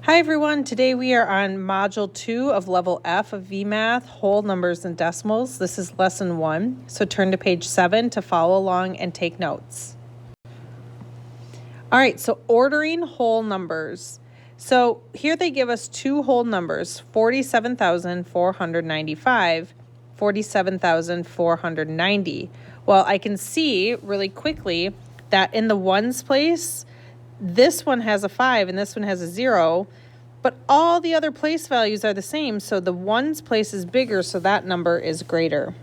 Hi everyone, today we are on Module 2 of Level F of VMath, Whole Numbers and Decimals. This is Lesson 1, so turn to page 7 to follow along and take notes. All right, so ordering whole numbers. So here they give us two whole numbers, 47,495, 47,490. Well, I can see really quickly that in the ones place, this one has a 5 and this one has a 0, but all the other place values are the same, so the ones place is bigger, so that number is greater.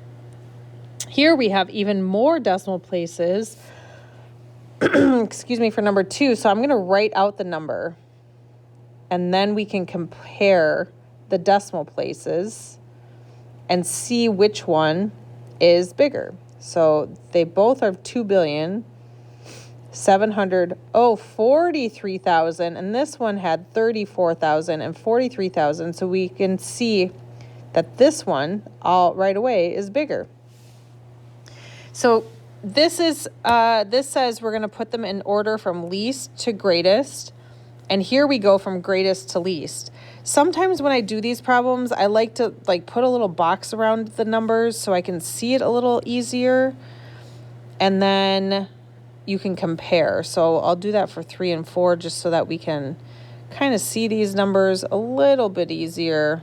Here we have even more decimal places, excuse me, for number 2, so I'm going to write out the number, and then we can compare the decimal places and see which one is bigger. So they both are 2,743,000, and this one had 34,000 and 43,000. So we can see that this one all right away is bigger. So this says we're going to put them in order from least to greatest, and here we go from greatest to least. Sometimes when I do these problems, I like to put a little box around the numbers so I can see it a little easier, and then you can compare. So I'll do that for 3 and 4 just so that we can kind of see these numbers a little bit easier.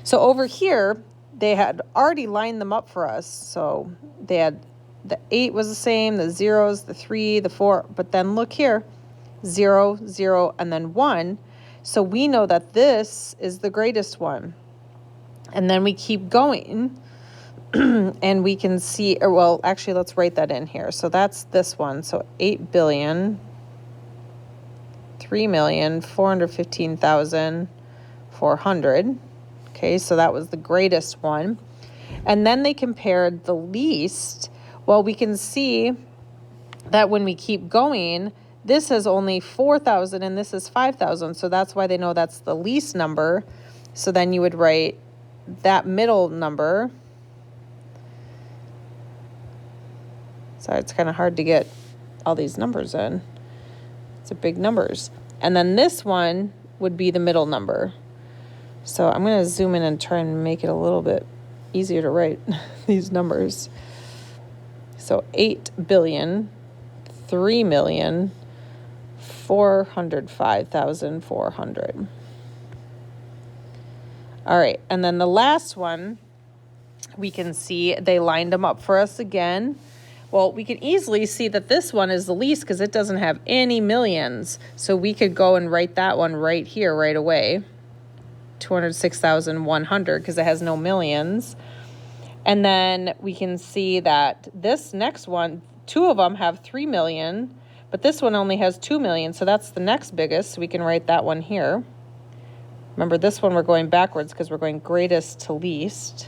So over here, they had already lined them up for us. So they had the 8 was the same, the zeros, the 3, the 4, but then look here, 0, 0, and then 1. So we know that this is the greatest one. And then we keep going. And we can see, or well, actually, let's write that in here. So that's this one. So 8,3,415,400. Okay, so that was the greatest one. And then they compared the least. Well, we can see that when we keep going, this is only 4,000 and this is 5,000. So that's why they know that's the least number. So then you would write that middle number. Sorry, it's kind of hard to get all these numbers in. It's a big numbers. And then this one would be the middle number. So I'm going to zoom in and try and make it a little bit easier to write these numbers. So 8,003,405,400. All right, and then the last one, we can see they lined them up for us again. Well, we can easily see that this one is the least because it doesn't have any millions. So we could go and write that one right here right away. 206,100 because it has no millions. And then we can see that this next one, 2 of them have 3 million, but this one only has 2 million. So that's the next biggest. So we can write that one here. Remember, this one we're going backwards because we're going greatest to least,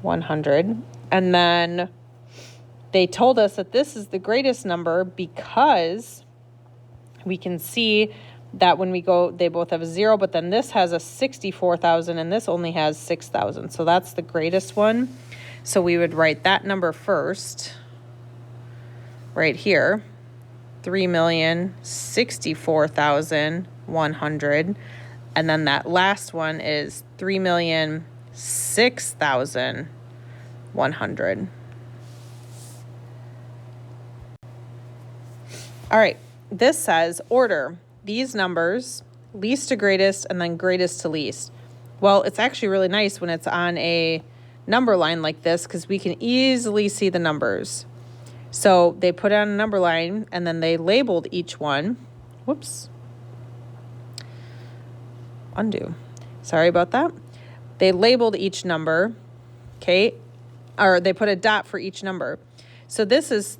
100. And then they told us that this is the greatest number because we can see that when we go, they both have a 0, but then this has a 64,000 and this only has 6,000. So that's the greatest one. So we would write that number first, right here, 3,064,100. And then that last one is 3,006,100. All right, this says order these numbers, least to greatest, and then greatest to least. Well, it's actually really nice when it's on a number line like this because we can easily see the numbers. So they put on a number line, and then they labeled each one. Whoops. Undo. Sorry about that. They labeled each number, okay, or they put a dot for each number. So this is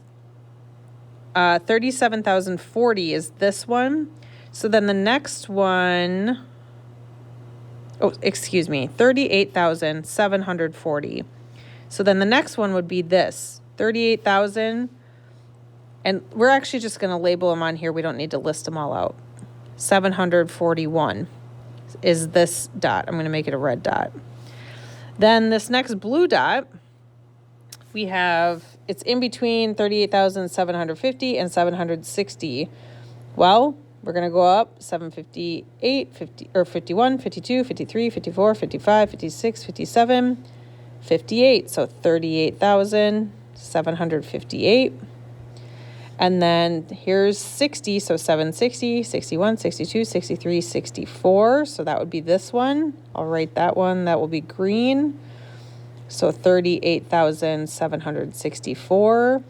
37,040 is this one. So then the next one, 38,740. So then the next one would be this, 38,000. And we're actually just going to label them on here. We don't need to list them all out. 741 is this dot. I'm going to make it a red dot. Then this next blue dot, we have, it's in between 38,750 and 760. Well, we're going to go up 758, 50, or 51, 52, 53, 54, 55, 56, 57, 58. So 38,758. And then here's 60. So 760, 61, 62, 63, 64. So that would be this one. I'll write that one. That will be green. So 38,764.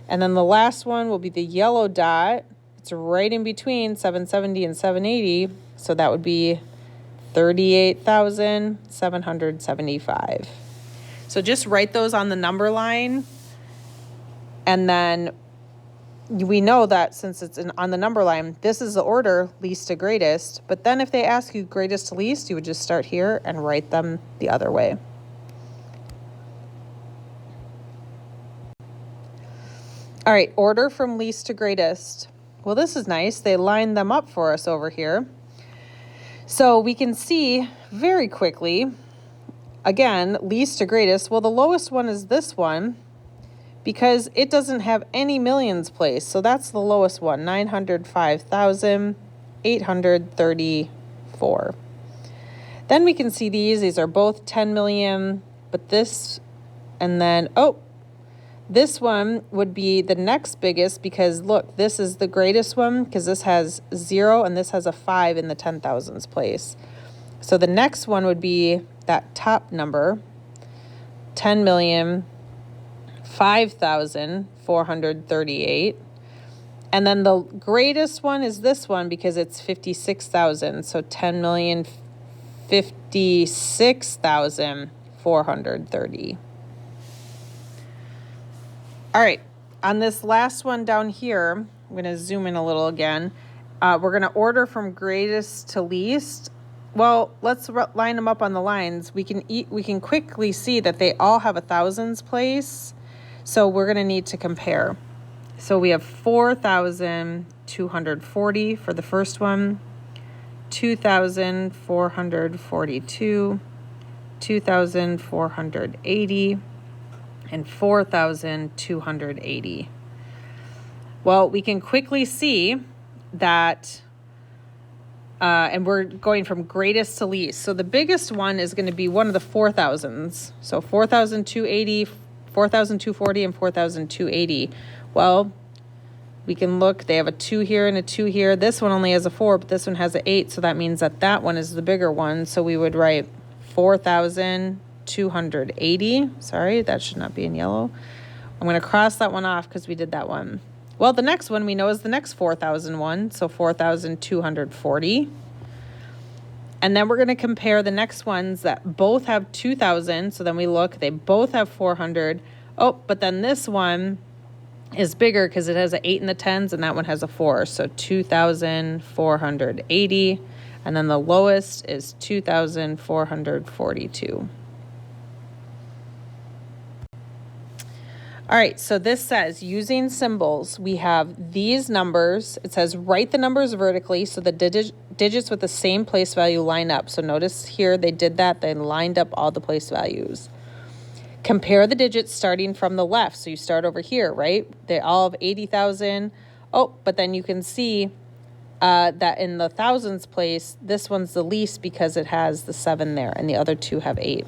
And then the last one will be the yellow dot. It's right in between 770 and 780. So that would be 38,775. So just write those on the number line. And then we know that since it's on the number line, this is the order least to greatest. But then if they ask you greatest to least, you would just start here and write them the other way. All right, order from least to greatest. Well, this is nice. They lined them up for us over here. So we can see very quickly, again, least to greatest. Well, the lowest one is this one because it doesn't have any millions placed. So that's the lowest one, 905,834. Then we can see these are both 10 million, but this, and then, this one would be the next biggest because look, this is the greatest one because this has 0 and this has a 5 in the 10,000s place. So the next one would be that top number, 10,005,438. And then the greatest one is this one because it's 56,000. So 10,056,430. All right, on this last one down here, I'm going to zoom in a little again. We're going to order from greatest to least. Well, let's line them up on the lines. We can quickly see that they all have a thousands place. So we're going to need to compare. So we have 4,240 for the first one, 2,442, 2,480. and 4,280. Well, we can quickly see that, and we're going from greatest to least. So the biggest one is going to be one of the 4,000s. So 4,280, 4,240, and 4,280. Well, we can look, they have a 2 here and a 2 here. This one only has a 4, but this one has an 8. So that means that that one is the bigger one. So we would write 4,280. Sorry, that should not be in yellow. I'm going to cross that one off because we did that one. Well, the next one we know is the next 4,001, so 4,240. And then we're going to compare the next ones that both have 2,000. So then we look, they both have 400. Oh, but then this one is bigger because it has an 8 in the 10s and that one has a 4. So 2,480. And then the lowest is 2,442. All right, so this says using symbols, we have these numbers. It says write the numbers vertically so the digits with the same place value line up. So notice here they did that. They lined up all the place values. Compare the digits starting from the left. So you start over here, right? They all have 80,000. Oh, but then you can see that in the thousands place, this one's the least because it has the 7 there and the other two have 8.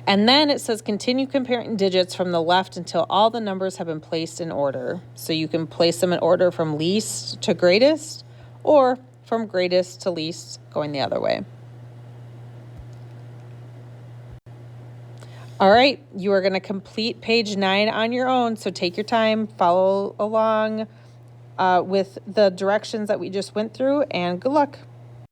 And then it says continue comparing digits from the left until all the numbers have been placed in order. So you can place them in order from least to greatest or from greatest to least going the other way. All right, you are going to complete page 9 on your own. So take your time, follow along with the directions that we just went through, and good luck.